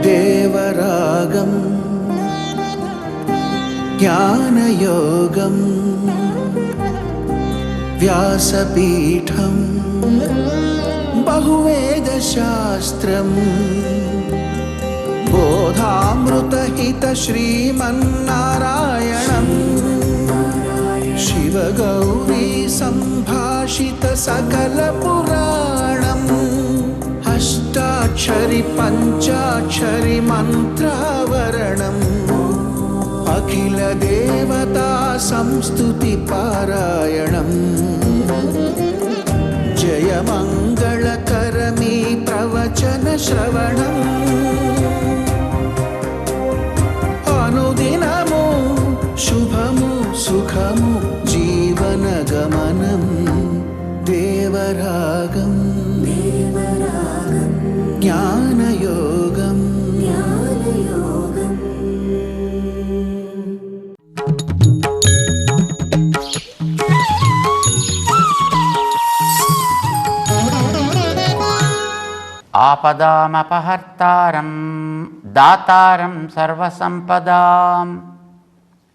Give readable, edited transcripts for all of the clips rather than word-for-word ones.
దేవరాగం జ్ఞానయోగం వ్యాసపీఠం బహువేదశాస్త్రం బోధామృతహిత శ్రీమన్నారాయణం శివగౌరీ సంభాషిత సకల పురాణం అష్టాక్షరి పంచాక్షరి మంత్రావరణం అఖిల దేవతా సంస్తుతి పారాయణం జయమంగళకరమీ ప్రవచన శ్రవణం అనుదినము శుభము సుఖము జీవన గమనం దేవరాగం జ్ఞానయోగం ఆపదామపహర్తారం దాతారం సర్వసంపదాం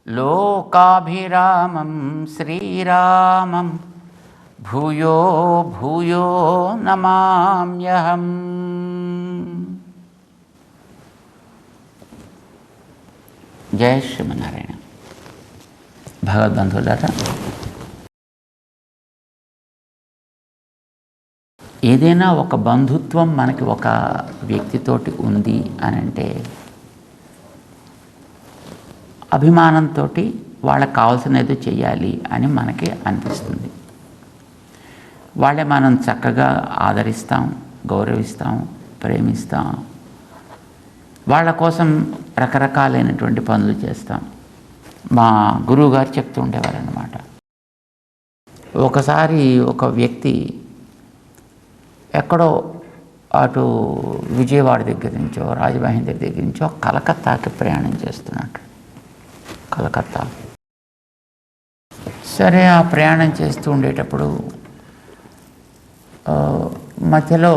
లోకాభిరామం శ్రీరామం భూయో భూయో నమామ్యహం. జయ శ్రీమన్నారాయణ. భగవద్బంధువులారా, ఏదైనా ఒక బంధుత్వం మనకి ఒక వ్యక్తితోటి ఉంది అని అంటే అభిమానంతో వాళ్ళకి కావాల్సిన ఏదో చెయ్యాలి అని మనకి అనిపిస్తుంది. వాళ్ళే మనం చక్కగా ఆదరిస్తాం, గౌరవిస్తాం, ప్రేమిస్తాం. వాళ్ళ కోసం రకరకాలైనటువంటి పనులు చేస్తాం. మా గురువుగారు చెప్తూ ఉండేవారన్నమాట. ఒకసారి ఒక వ్యక్తి ఎక్కడో అటు విజయవాడ దగ్గర నుంచో రాజమహేంద్ర దగ్గర నుంచో కలకత్తాకి ప్రయాణం చేస్తున్నట్టు. కలకత్తా సరే, ఆ ప్రయాణం చేస్తూ ఉండేటప్పుడు మధ్యలో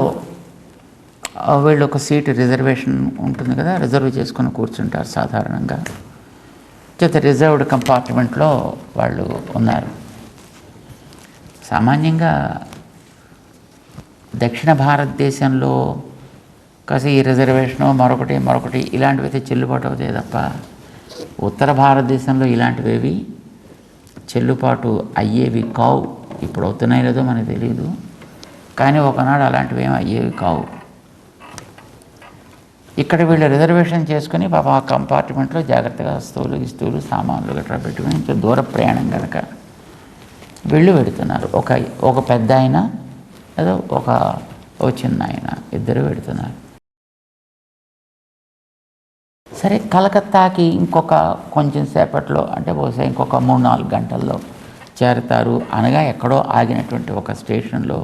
వీళ్ళు ఒక సీటు రిజర్వేషన్ ఉంటుంది కదా, రిజర్వ్ చేసుకొని కూర్చుంటారు సాధారణంగా. చేత రిజర్వ్డ్ కంపార్ట్మెంట్లో వాళ్ళు ఉన్నారు. సామాన్యంగా దక్షిణ భారతదేశంలో కాస్త ఈ రిజర్వేషను మరొకటి ఇలాంటివి అయితే చెల్లుబాటు అవుతాయి తప్ప ఉత్తర భారతదేశంలో ఇలాంటివేవి చెల్లుబాటు అయ్యేవి కావు. ఇప్పుడు అవుతున్నాయి లేదో మనకు తెలియదు, కానీ ఒకనాడు అలాంటివి ఏమి అయ్యేవి కావు. ఇక్కడ వీళ్ళు రిజర్వేషన్ చేసుకుని పాప ఆ కంపార్ట్మెంట్లో జాగ్రత్తగా వస్తువులు సామాన్లు గట్రా పెట్టుకుని ఇంకా దూర ప్రయాణం కనుక వీళ్ళు పెడుతున్నారు. ఒక పెద్ద ఆయన ఏదో ఒక చిన్న ఆయన, ఇద్దరు పెడుతున్నారు. సరే, కలకత్తాకి ఇంకొక కొంచెం సేపట్లో అంటే బహుశా ఇంకొక 3-4 గంటల్లో చేరతారు అనగా ఎక్కడో ఆగినటువంటి ఒక స్టేషన్లో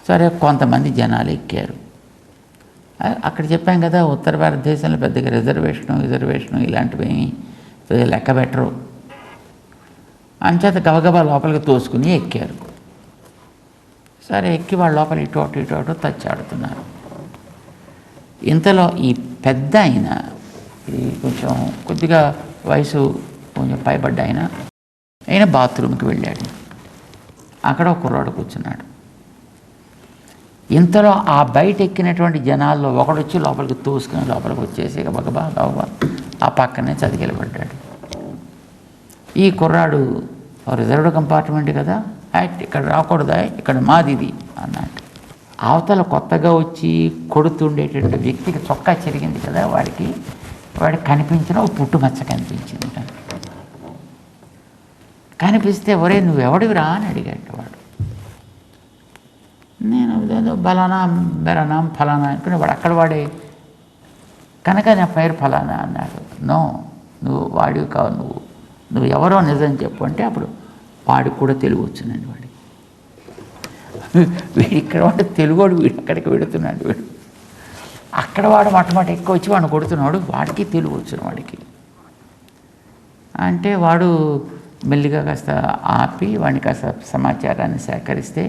సరే కొంతమంది జనాలు ఎక్కారు. అక్కడ చెప్పాం కదా, ఉత్తర భారతదేశంలో పెద్దగా రిజర్వేషను ఇలాంటివి లెక్క పెట్టరు. అంచేత గబగబా లోపలికి తోసుకుని ఎక్కారు. సరే, ఎక్కి వాళ్ళ లోపల ఇటు అటు తచ్చాడుతున్నారు. ఇంతలో ఈ పెద్ద ఆయన, ఇది కొంచెం కొద్దిగా వయసు కొంచెం పైబడ్డ ఆయన బాత్రూమ్కి వెళ్ళాడు. అక్కడ ఒక కుర్రాడు కూర్చున్నాడు. ఇంతలో ఆ బయట ఎక్కినటువంటి జనాల్లో ఒకడొచ్చి లోపలికి తోసుకుని లోపలికి వచ్చేసి గబగబా ఆ పక్కనే చదికెళ్ళబడ్డాడు. ఈ కుర్రాడు రిజర్వ్డ్ కంపార్ట్మెంట్ కదా, ఇక్కడ రాకూడదా, ఇక్కడ మాదిది అన్నాడు. అవతల కొత్తగా వచ్చి కొడుతుండేటువంటి వ్యక్తికి చొక్కా చెరిగింది కదా, వాడికి కనిపించిన ఒక పుట్టుమచ్చ కనిపించింది. కనిపిస్తే ఒరే నువ్వెవడివిరా అని అడిగాడు వాడు. నేను ఏదో బెరనాం ఫలానా అనుకుని వాడు అక్కడ వాడే కనుక నా పేరు ఫలానా అన్నాడు. నో, నువ్వు వాడివి కావు, నువ్వు ఎవరో నిజం చెప్పు అంటే అప్పుడు వాడికి కూడా తెలుగు వచ్చిందండి. వీడు ఇక్కడ వాడు తెలుగువాడు, వీడు అక్కడికి వెడుతున్నాడు. వీడు అక్కడ వాడు మొట్టమొదటి ఎక్కువ వచ్చి వాడిని కొడుతున్నాడు, వాడికి తెలుగు వచ్చిన వాడికి. అంటే వాడు మెల్లిగా కాస్త ఆపి వాడిని కాస్త సమాచారాన్ని సేకరిస్తే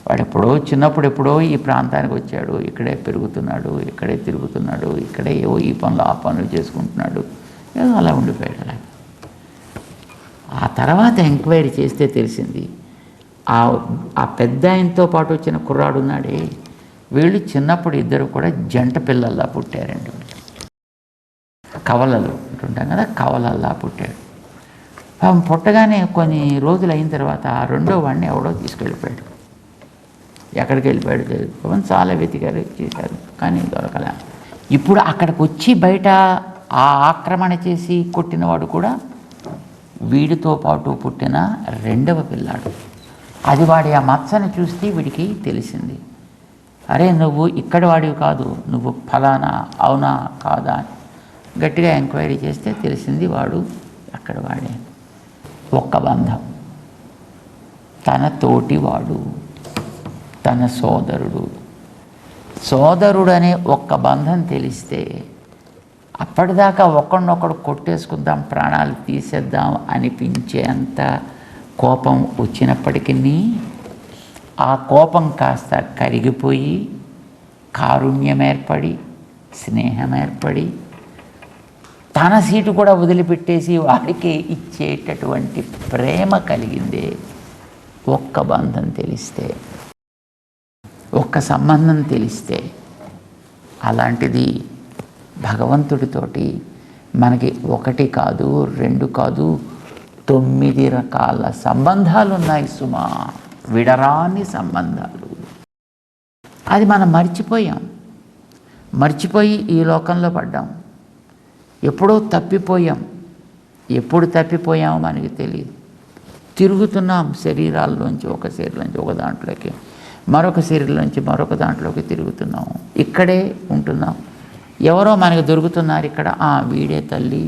వాడు చిన్నప్పుడు ఈ ప్రాంతానికి వచ్చాడు, ఇక్కడే పెరుగుతున్నాడు, ఇక్కడే తిరుగుతున్నాడు, ఇక్కడే ఈ పనులు ఆ పనులు చేసుకుంటున్నాడు, ఏదో అలా ఉండిపోయాడు. అలా ఆ తర్వాత ఎంక్వైరీ చేస్తే తెలిసింది, ఆ పెద్ద ఆయనతో పాటు వచ్చిన కుర్రాడు ఉన్నాడే, వీళ్ళు చిన్నప్పుడు ఇద్దరు కూడా జంట పిల్లల్లా పుట్టారండి. కవలలు అంటుంటాం కదా, కవలల్లా పుట్టాడు. పుట్టగానే కొన్ని రోజులు అయిన తర్వాత ఆ రెండో వాడిని ఎవడో తీసుకెళ్ళిపోయాడు. ఎక్కడికి వెళ్ళిపోయాడు తెలియదు. చాలా వెతికారు, చేశారు, కానీ దొరకలే. ఇప్పుడు అక్కడికి వచ్చి బయట ఆ ఆక్రమణ చేసి కొట్టినవాడు కూడా వీడితో పాటు పుట్టిన రెండవ పిల్లాడు. అది వాడి ఆ మచ్చను చూస్తే వీడికి తెలిసింది, అరే నువ్వు ఇక్కడ వాడివి కాదు, నువ్వు ఫలానా, అవునా కాదా అని గట్టిగా ఎంక్వైరీ చేస్తే తెలిసింది వాడు అక్కడ వాడే. ఒక్క బంధం, తన తోటివాడు, తన సోదరుడు అనే ఒక్క బంధం తెలిస్తే అప్పటిదాకా ఒకడినొకడు కొట్టేసుకుందాం, ప్రాణాలు తీసేద్దాం అనిపించేంత కోపం వచ్చినప్పటికీ ఆ కోపం కాస్త కరిగిపోయి కారుణ్యం ఏర్పడి, స్నేహం ఏర్పడి, తన సీటు కూడా వదిలిపెట్టేసి వాడికి ఇచ్చేటటువంటి ప్రేమ కలిగిందే ఒక్క బంధం తెలిస్తే, ఒక్క సంబంధం తెలిస్తే. అలాంటిది భగవంతుడితోటి మనకి ఒకటి కాదు, రెండు కాదు, 9 రకాల సంబంధాలు ఉన్నాయి సుమా, విడరాని సంబంధాలు. అది మనం మర్చిపోయి ఈ లోకంలో పడ్డాం. ఎప్పుడో తప్పిపోయాం. ఎప్పుడు తప్పిపోయామో మనకి తెలియదు. తిరుగుతున్నాం శరీరాల్లోంచి, ఒక శరీరంలోంచి ఒక దాంట్లోకి, మరొక శరీరంలోంచి మరొక దాంట్లోకి తిరుగుతున్నాం. ఇక్కడే ఉంటున్నాం. ఎవరో మనకు దొరుకుతున్నారు ఇక్కడ. వీడే తల్లి,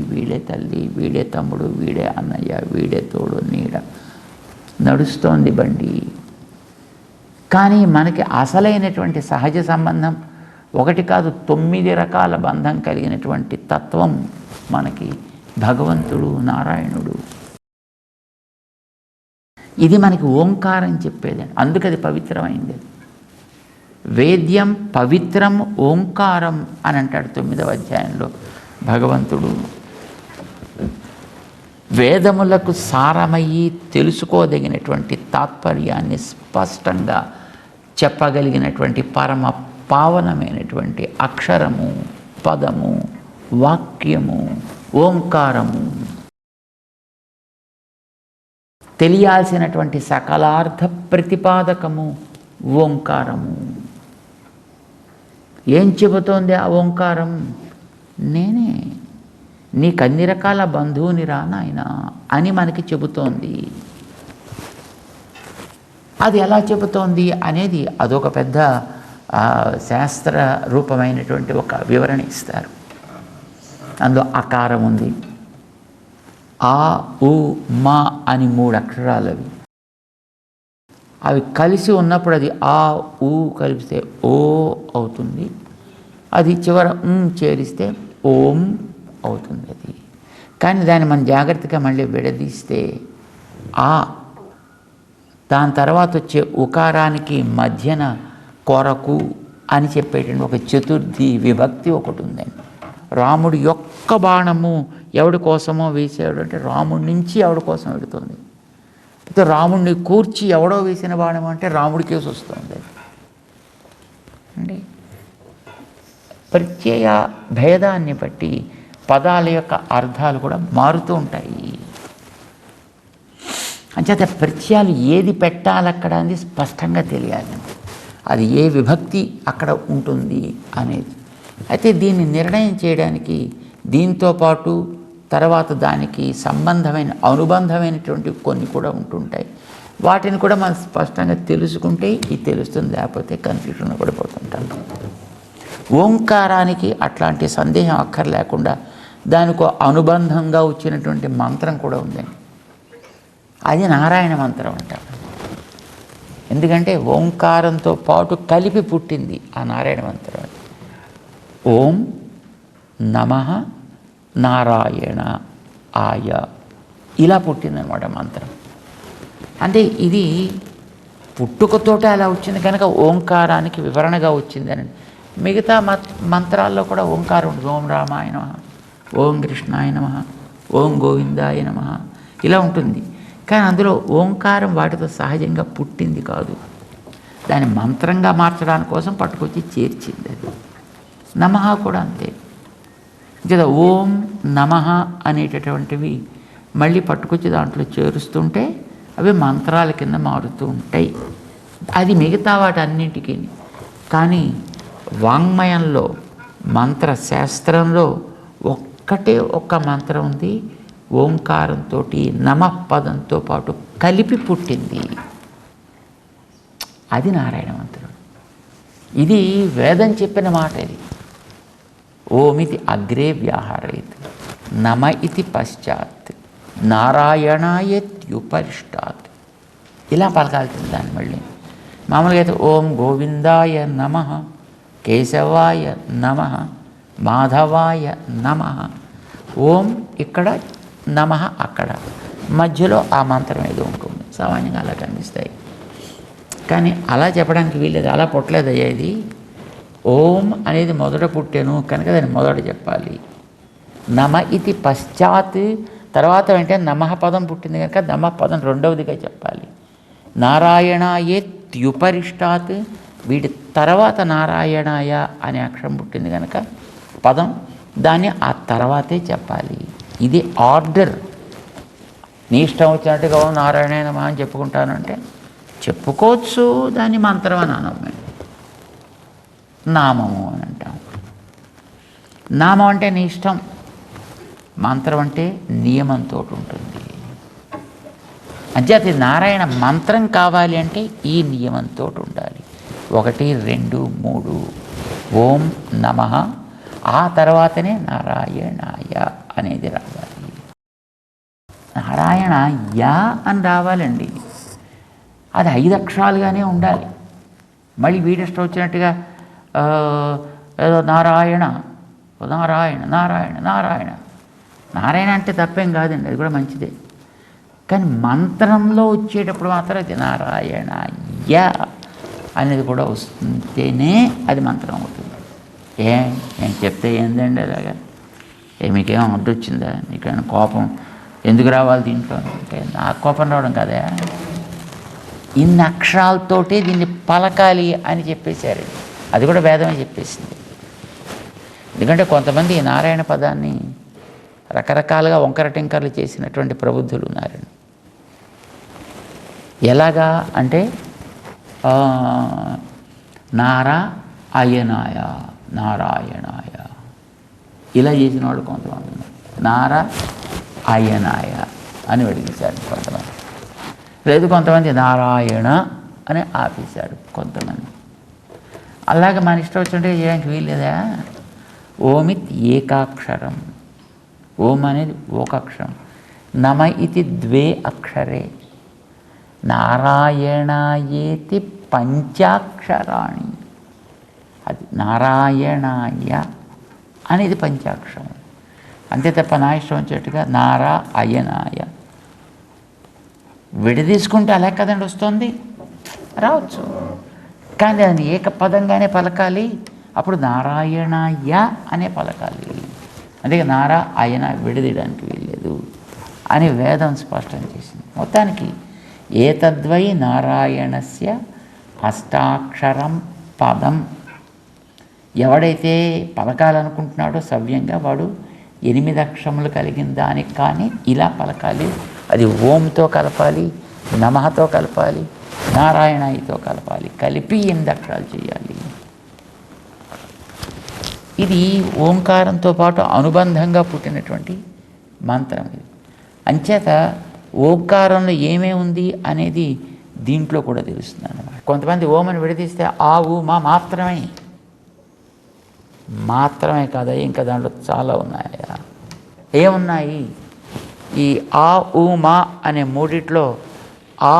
వీడే తమ్ముడు, వీడే అన్నయ్య, వీడే తోడు నీడ, నడుస్తోంది బండి. కానీ మనకి అసలైనటువంటి సహజ సంబంధం ఒకటి కాదు, 9 రకాల బంధం కలిగినటువంటి తత్వం మనకి భగవంతుడు, నారాయణుడు. ఇది మనకి ఓంకారం చెప్పేది. అందుకది పవిత్రమైంది. వేద్యం పవిత్రం ఓంకారం అని అంటాడు 9వ అధ్యాయంలో భగవంతుడు. వేదములకు సారమయ్యి తెలుసుకోదగినటువంటి తాత్పర్యాన్ని స్పష్టంగా చెప్పగలిగినటువంటి పరమ పావనమైనటువంటి అక్షరము, పదము, వాక్యము ఓంకారము. తెలియాల్సినటువంటి సకలార్థ ప్రతిపాదకము ఓంకారము. ఏం చెబుతోంది ఆ ఓంకారం? నేనే నీకు అన్ని రకాల బంధువుని రా నాయనా అని మనకి చెబుతోంది. అది ఎలా చెబుతోంది అనేది అదొక పెద్ద శాస్త్ర రూపమైనటువంటి ఒక వివరణ ఇస్తారు. అందులో అకారం ఉంది, ఆ, ఉ, మా అని 3 అక్షరాలు అవి కలిసి ఉన్నప్పుడు అది ఆ, ఊ కలిపితే ఓ అవుతుంది. అది చివర చేరిస్తే ఓం అవుతుంది. అది కానీ దాన్ని మనం జాగ్రత్తగా మళ్ళీ విడదీస్తే దాని తర్వాత వచ్చే ఉకారానికి మధ్యన కొరకు అని చెప్పేటువంటి ఒక చతుర్థి విభక్తి ఒకటి ఉందండి. రాముడి యొక్క బాణము ఎవడి కోసమో వేసాడు అంటే రాముడి నుంచి ఎవడి కోసం వెడుతుంది. అయితే రాముడిని కూర్చి ఎవడో వేసిన బాణం అంటే రాముడి కేసు వస్తుంది అండి. ప్రత్యయ భేదాన్ని బట్టి పదాల యొక్క అర్థాలు కూడా మారుతూ ఉంటాయి. అంచేత ప్రత్యయాలు ఏది పెట్టాలక్కడ అనేది స్పష్టంగా తెలియాలి. అది ఏ విభక్తి అక్కడ ఉంటుంది అనేది. అయితే దీన్ని నిర్ణయం చేయడానికి దీంతో పాటు తర్వాత దానికి సంబంధమైన అనుబంధమైనటువంటి కొన్ని కూడా ఉంటుంటాయి. వాటిని కూడా మనం స్పష్టంగా తెలుసుకుంటే ఇది తెలుస్తుంది, లేకపోతే కన్ఫ్యూజన్లో పడిపోతుంటాం. ఓంకారానికి అట్లాంటి సందేహం అక్కర్లేకుండా దానికి అనుబంధంగా వచ్చినటువంటి మంత్రం కూడా ఉందండి. అది నారాయణ మంత్రం అంటారు. ఎందుకంటే ఓంకారంతో పాటు కలిపి పుట్టింది ఆ నారాయణ మంత్రం. ఓం నమః నారాయణ ఆయ ఇలా పుట్టిందనమాట మంత్రం. అంటే ఇది పుట్టుకతోటే అలా వచ్చింది కనుక ఓంకారానికి వివరణగా వచ్చిందని. మిగతా మంత్రాల్లో కూడా ఓంకారం ఉంటుంది. ఓం రామాయ నమః, ఓం కృష్ణాయ నమః, ఓం గోవిందాయ నమః ఇలా ఉంటుంది. కానీ అందులో ఓంకారం వాటితో సహజంగా పుట్టింది కాదు, దాన్ని మంత్రంగా మార్చడానికి కోసం పట్టుకొచ్చి చేర్చింది అది. నమః కూడా అంతే. ఇంకా ఓం నమః అనేటటువంటివి మళ్ళీ పట్టుకొచ్చి దాంట్లో చేరుస్తుంటే అవి మంత్రాల కింద మారుతూ ఉంటాయి. అది మిగతా వాటన్నింటికి. కానీ వాంగ్మయంలో మంత్రశాస్త్రంలో ఒక్కటే ఒక్క మంత్రం ఉంది, ఓంకారంతో నమః పదంతో పాటు కలిపి పుట్టింది, అది నారాయణ మంత్రం. ఇది వేదం చెప్పిన మాట. ఇది ఓమితి అగ్రే వ్యాహరయత్, నమ ఇతి పశ్చాత్, నారాయణాయత్యుపరిష్టాత్ ఇలా పలకాల్సింది దాన్ని. మళ్ళీ మామూలుగా అయితే ఓం గోవిందాయ నమః, కేశవాయ నమః, మాధవాయ నమః, ఓం ఇక్కడ నమః అక్కడ, మధ్యలో ఆ మంత్రం ఏదో ఉంటుంది. సామాన్యంగా అలా కనిపిస్తాయి. కానీ అలా చెప్పడానికి వీల్లేదు, అలా పుట్టలేదు అయ్యా. ఇది ఓం అనేది మొదట పుట్టాను కనుక దాన్ని మొదట చెప్పాలి. నమ ఇది పశ్చాత్, తర్వాత వెంటనే నమః పదం పుట్టింది కనుక నమః పదం రెండవదిగా చెప్పాలి. నారాయణాయేత్యుపరిష్టాత్, వీటి తర్వాత నారాయణాయ అనే అక్షరం పుట్టింది కనుక పదం, దాన్ని ఆ తర్వాతే చెప్పాలి. ఇది ఆర్డర్. నీ ఇష్టం వచ్చినట్టుగా నారాయణ నమః అని చెప్పుకుంటానంటే చెప్పుకోవచ్చు, దాన్ని మంత్రం అని అనమే, నామము అని అంటాం. నామం అంటే నీ ఇష్టం, మంత్రం అంటే నియమంతో ఉంటుంది. అంచేత నారాయణ మంత్రం కావాలి అంటే ఈ నియమంతో ఉండాలి. 1, 2, 3 ఓం నమః, ఆ తర్వాతనే నారాయణాయ అనేది రావాలి. నారాయణ యా అని రావాలండి. అది 5 అక్షరాలుగానే ఉండాలి. మళ్ళీ వీడిష్టం వచ్చినట్టుగా ఏదో నారాయణ నారాయణ నారాయణ నారాయణ నారాయణ అంటే తప్పేం కాదండి, అది కూడా మంచిదే. కానీ మంత్రంలో వచ్చేటప్పుడు మాత్రం అది నారాయణ యా అనేది కూడా వస్తుంటేనే అది మంత్రం అవుతుంది. నేను చెప్తే ఏందండి అలాగా, మీకేమో అడ్డొచ్చిందా, నీకైనా కోపం ఎందుకు రావాలి దీంట్లో అంటే, నాకు కోపం రావడం కదా, ఇన్ని అక్షరాలతోటే దీన్ని పలకాలి అని చెప్పేశారు. అది కూడా వేదమే చెప్పేసింది. ఎందుకంటే కొంతమంది ఈ నారాయణ పదాన్ని రకరకాలుగా వంకర టింకర్లు చేసినటువంటి ప్రబుద్ధులు ఉన్నారు. ఎలాగా అంటే నారాయణాయ నారాయణాయ ఇలా చేసిన వాళ్ళు కొంతమంది ఉన్నారు. నారాయణాయ అని అడిగేశారు కొంతమంది. లేదు కొంతమంది నారాయణ అని ఆపేశాడు కొంతమంది. అలాగే మన ఇష్టం వచ్చినట్టు చేయడానికి వీల్లేదా. ఓమిత్ ఏకాక్షరం, ఓం అనేది ఒక అక్షరం, నమ ఇది 2 అక్షరే, నారాయణాయేతి 5 అక్షరాణి. అది నారాయణాయ అనేది 5 అక్షరం. అంతే తప్ప నా ఇష్టం వచ్చేట్టుగా నారాయణాయ విడదీసుకుంటే అలా కదండి వస్తుంది, రావచ్చు. కానీ దాన్ని ఏకపదంగానే పలకాలి, అప్పుడు నారాయణాయ అనే పలకాలి. అందుకే నారాయణ విడదీయడానికి వీల్లేదు అని వేదం స్పష్టం చేసింది. మొత్తానికి ఏతద్వై నారాయణస్య అష్టాక్షరం పదం. ఎవడైతే పలకాలనుకుంటున్నాడో సవ్యంగా వాడు 8 అక్షరములు కలిగిన దానికి కానీ ఇలా పలకాలి. అది ఓంతో కలపాలి, నమఃతో కలపాలి, నారాయణాయితో కలపాలి, కలిపి 8 అక్షరాలు చేయాలి. ఇది ఓంకారంతో పాటు అనుబంధంగా పుట్టినటువంటి మంత్రం. ఇది అంచేత ఓంకారంలో ఏమే ఉంది అనేది దీంట్లో కూడా తెలుస్తుంది అన్నమాట. కొంతమంది ఓమని విడదీస్తే ఆ ఊ మా మాత్రమే కాదా, ఇంకా దాంట్లో చాలా ఉన్నాయా. ఏమున్నాయి? ఈ ఆ ఊ మా అనే మూడిట్లో ఆ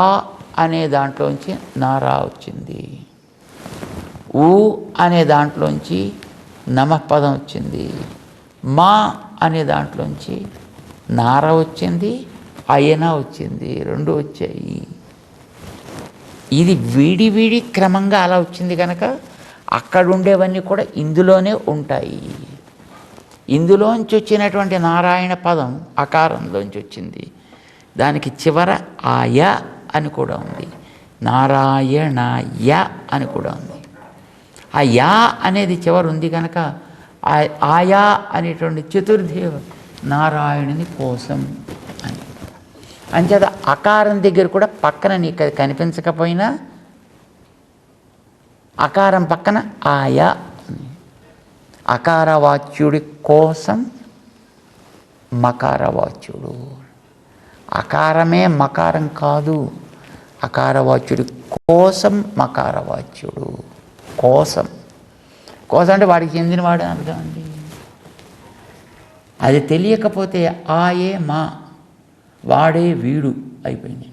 అనే దాంట్లోంచి నారా వచ్చింది, ఊ అనే దాంట్లోంచి నమః పదం వచ్చింది, మా అనే దాంట్లోంచి నార వచ్చింది, అయన వచ్చింది, 2 వచ్చాయి. ఇది విడివిడి క్రమంగా అలా వచ్చింది కనుక అక్కడ ఉండేవన్నీ కూడా ఇందులోనే ఉంటాయి. ఇందులోంచి వచ్చినటువంటి నారాయణ పదం అకారంలోంచి వచ్చింది. దానికి చివర ఆయ అని కూడా ఉంది, నారాయణయ అని కూడా ఉంది. ఆ యా అనేది చివర ఉంది కనుక ఆయా అనేటువంటి చతుర్థి నారాయణుని కోసం అని. అంచేత అకారం దగ్గర కూడా పక్కన నీకు అది కనిపించకపోయినా అకారం పక్కన ఆయా, అకారవాచ్యుడి కోసం మకారవాచ్యుడు. అకారమే మకారం కాదు, అకారవాచ్యుడి కోసం మకారవాచ్యుడు. కోసం కోసం అంటే వాడికి చెందినవాడు అని అర్థం అండి. అది తెలియకపోతే ఆయే మా, వాడే వీడు అయిపోయింది.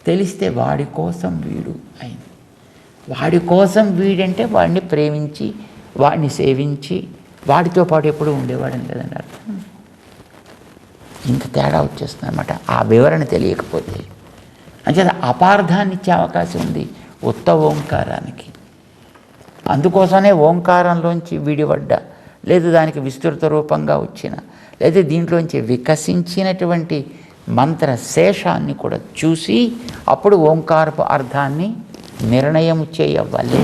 తెలిస్తే వాడి కోసం వీడు అయింది. వాడి కోసం వీడంటే వాడిని ప్రేమించి వాడిని సేవించి వాడితో పాటు ఎప్పుడు ఉండేవాడని కదండి అర్థం. ఇంత తేడా వచ్చేస్తుంది అన్నమాట ఆ వివరణ తెలియకపోతే. అంచేత అపార్థాన్ని ఇచ్చే అవకాశం ఉంది ఉత్త ఓంకారానికి. అందుకోసమే ఓంకారంలోంచి విడిపడ్డ, లేదు దానికి విస్తృత రూపంగా వచ్చిన, లేదా దీంట్లోంచి వికసించినటువంటి మంత్ర శేషాన్ని కూడా చూసి అప్పుడు ఓంకారపు అర్థాన్ని నిర్ణయం చేయవలే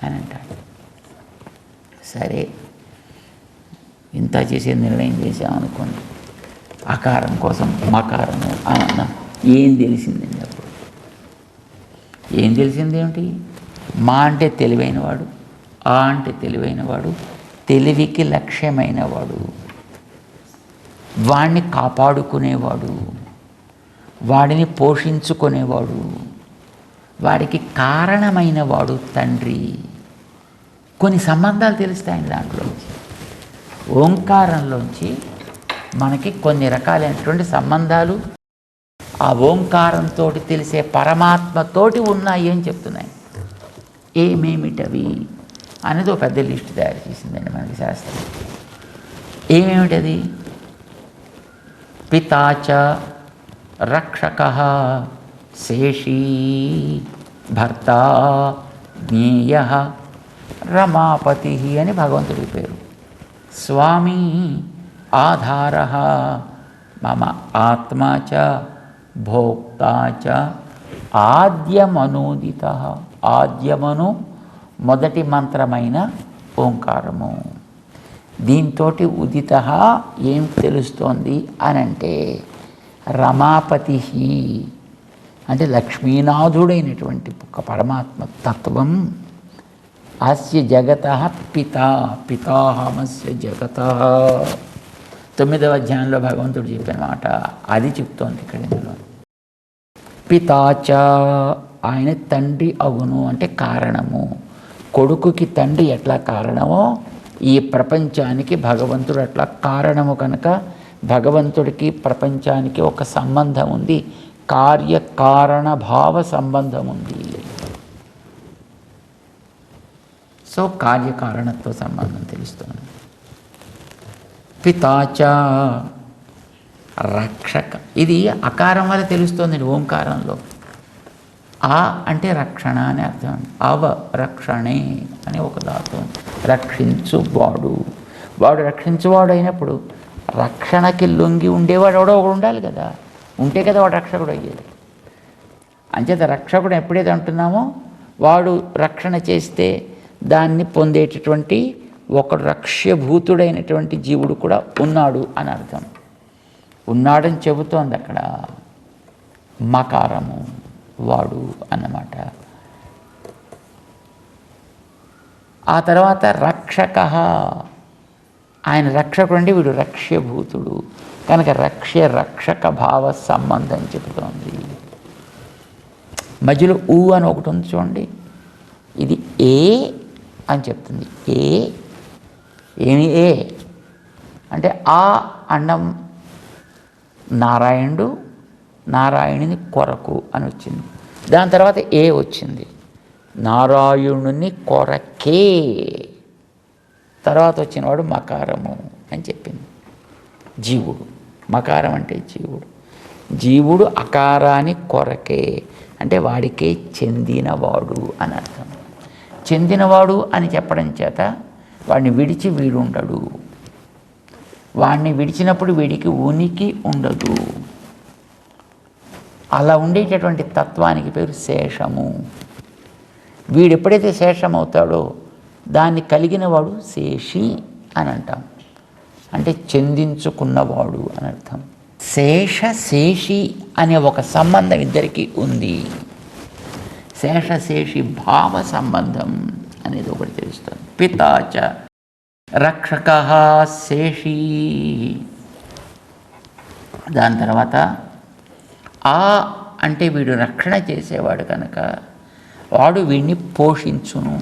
అని అంటాడు. సరే, ఇంత చేసే నిర్ణయం చేసామనుకోండి, అకారం కోసం మకారము అని అన్నాం. ఏం తెలిసిందండి అప్పుడు? ఏం తెలిసింది ఏమిటి? మా అంటే తెలివైనవాడు, ఆ అంటే తెలివైనవాడు, తెలివికి లక్ష్యమైనవాడు, వాడిని కాపాడుకునేవాడు, వాడిని పోషించుకునేవాడు, వాడికి కారణమైనవాడు తండ్రి. కొన్ని సంబంధాలు తెలుస్తాయండి దాంట్లోంచి. ఓంకారంలోంచి మనకి కొన్ని రకాలైనటువంటి సంబంధాలు ఆ ఓంకారంతో తెలిసే పరమాత్మతోటి ఉన్నాయి అని చెప్తున్నాయి. ఏమేమిటవి అనేది ఒక పెద్ద లిస్ట్ తయారు చేసిందండి మనకి శాస్త్రం. ఏమేమిటది? పితాచ రక్షకః శేషీ భర్త జ్ఞేయః రమాపతి అని భగవంతుడి పేరు. స్వామి ఆధారః మమ ఆత్మా చ భోక్తా చ ఆద్యమనూదితః. ఆద్యమను మొదటి మంత్రమైన ఓంకారము. దీంతో ఉదిత ఏం తెలుస్తోంది అనంటే రమాపతి అంటే లక్ష్మీనాథుడైనటువంటి ఒక పరమాత్మ తత్వం. అస్య జగత పితా పితాహమస్య జగత 9వ అధ్యాయంలో భగవంతుడు చెప్పిన మాట అది చెప్తోంది ఇక్కడ. ఇందులో పితాచ ఆయన తండ్రి అగును అంటే కారణము. కొడుకుకి తండ్రి ఎట్లా కారణమో ఈ ప్రపంచానికి భగవంతుడు అట్లా కారణము. కనుక భగవంతుడికి ప్రపంచానికి ఒక సంబంధం ఉంది, కార్యకారణ భావ సంబంధం ఉంది. సో కార్యకారణత్వ సంబంధం తెలుస్తుంది. పితాచ రక్షక, ఇది అకారం వల్ల తెలుస్తుంది ఓంకారంలో. ఆ అంటే రక్షణ అని అర్థం. అవ రక్షణే అని ఒక ధాతు. రక్షించువాడు, వాడు రక్షించువాడు అయినప్పుడు రక్షణకి లొంగి ఉండేవాడు ఎవడో ఒకడు ఉండాలి కదా, ఉంటే కదా వాడు రక్షకుడు అయ్యేది. అంచేత రక్షకుడు ఎప్పుడైతే అంటున్నామో వాడు రక్షణ చేస్తే దాన్ని పొందేటటువంటి ఒక రక్ష్యభూతుడైనటువంటి జీవుడు కూడా ఉన్నాడు అని అర్థం. ఉన్నాడని చెబుతోంది అక్కడ మకారము, వాడు అన్నమాట. ఆ తర్వాత రక్షక, ఆయన రక్షకుడు అంటే వీడు రక్ష్యభూతుడు కనుక రక్షక భావ సంబంధం చెబుతోంది. మధ్యలో ఊ అని ఒకటి ఉంది చూడండి, ఇది ఏ అని చెప్తుంది. ఏమి ఏ అంటే ఆ అన్నం నారాయణుడు, నారాయణుని కొరకు అని వచ్చింది. దాని తర్వాత ఏ వచ్చింది, నారాయణుని కొరకే. తర్వాత వచ్చినవాడు మకారము అని చెప్పింది. జీవుడు, మకారం అంటే జీవుడు. జీవుడు అకారాని కొరకే అంటే వాడికే చెందినవాడు అని అర్థం. చెందినవాడు అని చెప్పడం చేత వాడిని విడిచి వీడు ఉండడు, వాడిని విడిచినప్పుడు వీడికి ఉనికి ఉండదు. అలా ఉండేటటువంటి తత్వానికి పేరు శేషము. వీడు ఎప్పుడైతే శేషమవుతాడో దాన్ని కలిగిన వాడు శేషి అని అంటాం, అంటే చెందించుకున్నవాడు అని అర్థం. శేష శేషి అనే ఒక సంబంధం ఇద్దరికీ ఉంది. శేషశేషి భావ సంబంధం అనేది ఒకటి తెలుస్తుంది. పితాచ రక్షక శేషి. దాని తర్వాత ఆ అంటే వీడు రక్షణ చేసేవాడు కనుక వాడు వీడిని పోషించును.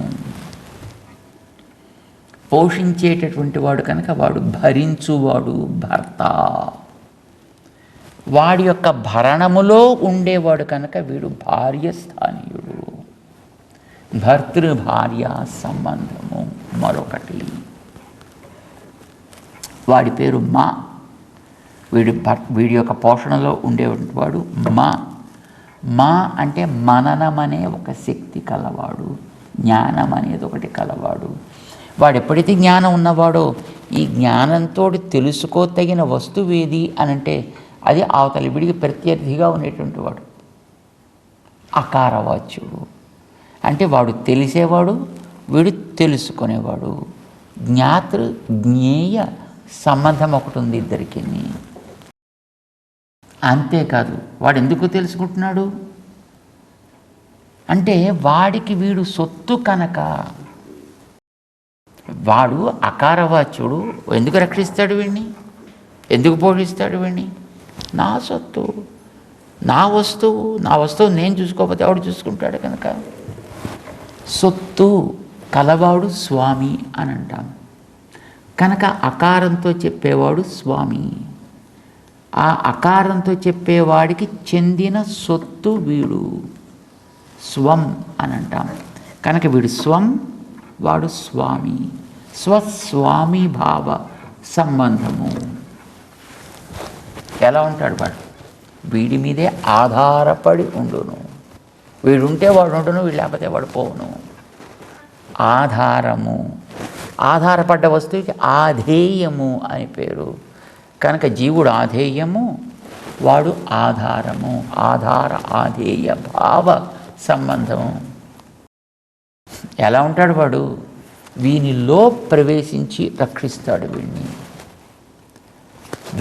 పోషించేటటువంటి వాడు కనుక వాడు భరించువాడు భర్త. వాడి యొక్క భరణములో ఉండేవాడు కనుక వీడు భార్య స్థానీయుడు. భర్తృభార్య సంబంధము మరొకటి. వాడి పేరు మా. వీడి యొక్క పోషణలో ఉండేవాడు మా. మా అంటే మననం అనే ఒక శక్తి కలవాడు, జ్ఞానం అనేది ఒకటి కలవాడు. వాడు ఎప్పుడైతే జ్ఞానం ఉన్నవాడో ఈ జ్ఞానంతో తెలుసుకోతగిన వస్తువేది అనంటే అది అవతలి విడికి ప్రత్యర్థిగా ఉండేటువంటి వాడు అకారవాచ్యుడు. అంటే వాడు తెలిసేవాడు, వీడు తెలుసుకునేవాడు. జ్ఞాతృ జ్ఞేయ సంబంధం ఒకటి ఉంది ఇద్దరికి. అంతేకాదు వాడు ఎందుకు తెలుసుకుంటున్నాడు అంటే వాడికి వీడు సొత్తు కనుక. వాడు అకారవాచ్యుడు ఎందుకు రక్షిస్తాడు వీడిని, ఎందుకు పోషిస్తాడు వీడిని? నా సొత్తు, నా వస్తువు నేను చూసుకోకపోతే ఎవడు చూసుకుంటాడు కనుక. సొత్తు కలవాడు స్వామి అని అంటాం కనుక అకారంతో చెప్పేవాడు స్వామి. ఆ అకారంతో చెప్పేవాడికి చెందిన సొత్తు వీడు స్వం అని అంటాం కనుక వీడు స్వం, వాడు స్వామి. స్వస్వామి భావ సంబంధము. ఎలా ఉంటాడు వాడు? వీడి మీదే ఆధారపడి ఉండును. వీడుంటే వాడు ఉండును, వీడు లేకపోతే వాడు పోవును. ఆధారము, ఆధారపడ్డ వస్తువుకి ఆధేయము అని పేరు కనుక జీవుడు ఆధేయము, వాడు ఆధారము. ఆధార ఆధేయ భావ సంబంధము. ఎలా ఉంటాడు వాడు? వీనిలో ప్రవేశించి రక్షిస్తాడు వీడిని.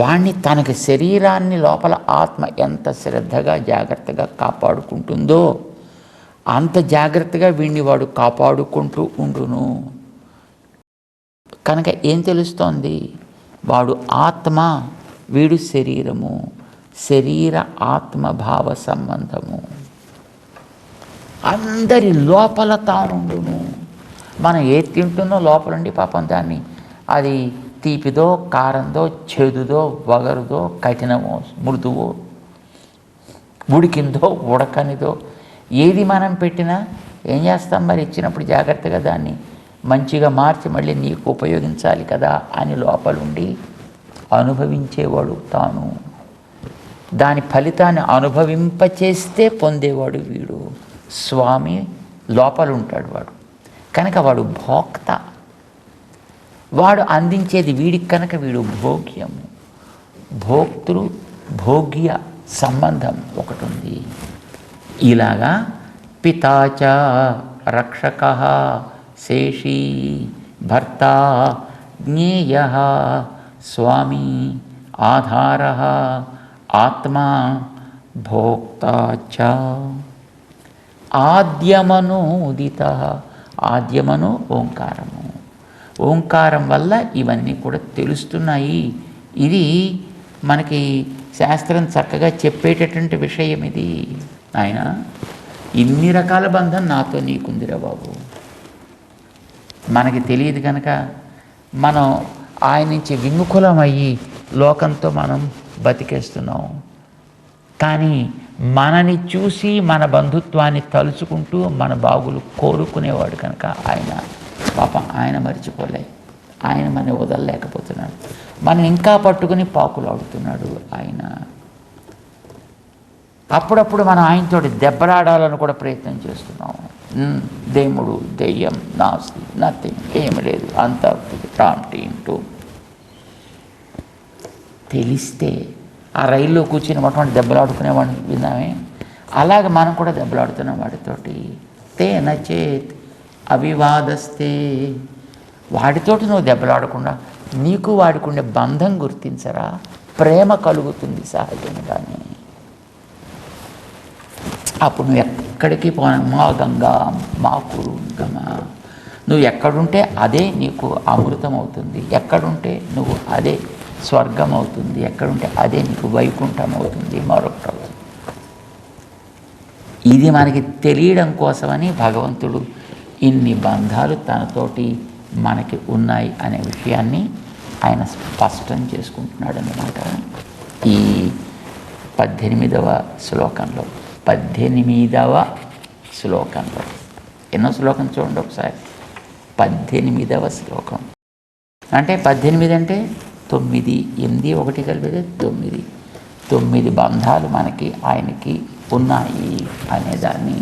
వాణ్ణి తనకి శరీరాన్ని లోపల ఆత్మ ఎంత శ్రద్ధగా జాగ్రత్తగా కాపాడుకుంటుందో అంత జాగ్రత్తగా వీడిని వాడు కాపాడుకుంటూ ఉండును. కనుక ఏం తెలుస్తోంది? వాడు ఆత్మ, వీడు శరీరము. శరీర ఆత్మభావ సంబంధము. అందరి లోపల తానుండును. మనం ఏది తింటున్నో లోపలండి పాపం దాన్ని అది తీపిదో, కారందో, చేదుదో, వగరుదో, కఠినమో, మృదువో, ఉడికిందో, ఉడకనిదో ఏది మనం పెట్టినా ఏం చేస్తాం మరి? ఇచ్చినప్పుడు జాగ్రత్తగా దాన్ని మంచిగా మార్చి మళ్ళీ నీకు ఉపయోగించాలి కదా అని లోపలుండి అనుభవించేవాడు తాను. దాని ఫలితాన్ని అనుభవింపచేస్తే పొందేవాడు వీడు. స్వామి లోపల ఉంటాడు వాడు కనుక వాడు భోక్త. వాడు అందించేది వీడికి కనుక వీడు భోగ్యము. భోక్తృ భోగ్య సంబంధం ఒకటి ఉంది. ఇలాగా పితాచ రక్షక శేషీ భర్త జ్ఞేయ స్వామి ఆధార ఆత్మా భోక్త చ. ఆద్యమను ఉదిత. ఆద్యమను ఓంకారము. ఓంకారం వల్ల ఇవన్నీ కూడా తెలుస్తున్నాయి. ఇది మనకి శాస్త్రం చక్కగా చెప్పేటటువంటి విషయం. ఇది ఆయన ఇన్ని రకాల బంధం నాతో నీకుందిరా బాబు. మనకి తెలియదు కనుక మనం ఆయన నుంచి విముఖులమయ్యి లోకంతో మనం బతికేస్తున్నాం. కానీ మనని చూసి మన బంధుత్వాన్ని తలుచుకుంటూ మన బాగులు కోరుకునేవాడు కనుక ఆయన పాపం ఆయన మర్చిపోలే. ఆయన మన వదలలేకపోతున్నాడు. మనం ఇంకా పట్టుకుని పాకులాడుతున్నాడు ఆయన. అప్పుడప్పుడు మనం ఆయనతోటి దెబ్బలాడాలని కూడా ప్రయత్నం చేస్తున్నాం. దేవుడు, దెయ్యం, నాస్తి, నథింగ్, ఏమి లేదు, అంతా టాంటూ తెలిస్తే ఆ రైల్లో కూర్చుని మొట్టమొదటి దెబ్బలాడుకునేవాడిని విన్నామే. అలాగే మనం కూడా దెబ్బలాడుతున్నాం వాడితోటి. తే నచేత్ అవివాదస్తే, వాడితోటి నువ్వు దెబ్బలాడకుండా నీకు వాడికి ఉండే బంధం గుర్తించరా, ప్రేమ కలుగుతుంది సహజంగానే. అప్పుడు నువ్వు ఎక్కడికి మా గంగా మా కురుంగమ, నువ్వు ఎక్కడుంటే అదే నీకు అమృతం అవుతుంది, ఎక్కడుంటే నువ్వు అదే స్వర్గం అవుతుంది, ఎక్కడుంటే అదే నీకు వైకుంఠం అవుతుంది, మరొకటి అవుతుంది. ఇది మనకి తెలియడం కోసమని భగవంతుడు ఇన్ని బంధాలు తనతోటి మనకి ఉన్నాయి అనే విషయాన్ని ఆయన స్పష్టం చేసుకుంటున్నాడు అన్నమాట. ఈ 18వ శ్లోకంలో 18వ శ్లోకంలో ఎన్నో శ్లోకం చూడండి ఒకసారి. 18వ శ్లోకం అంటే 18 అంటే 9, 8, 1 కలిపితే 9. 9 బంధాలు మనకి ఆయనకి ఉన్నాయి అనేదాన్ని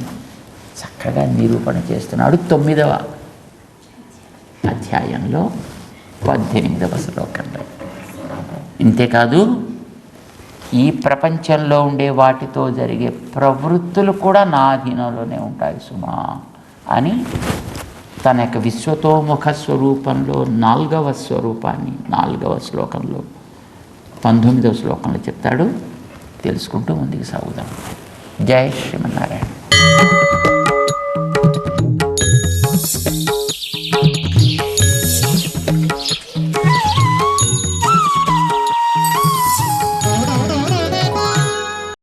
చక్కగా నిరూపణ చేస్తున్నాడు 9వ అధ్యాయంలో 18వ శ్లోకంలో. ఇంతేకాదు ఈ ప్రపంచంలో ఉండే వాటితో జరిగే ప్రవృత్తులు కూడా నా అధీనంలోనే ఉంటాయి సుమా అని తన యొక్క విశ్వతోముఖ స్వరూపంలో 4వ స్వరూపాన్ని 4వ శ్లోకంలో 19వ శ్లోకంలో చెప్తాడు. తెలుసుకుంటూ ముందుకు సాగుదాం. జై శ్రీమన్నారాయణ.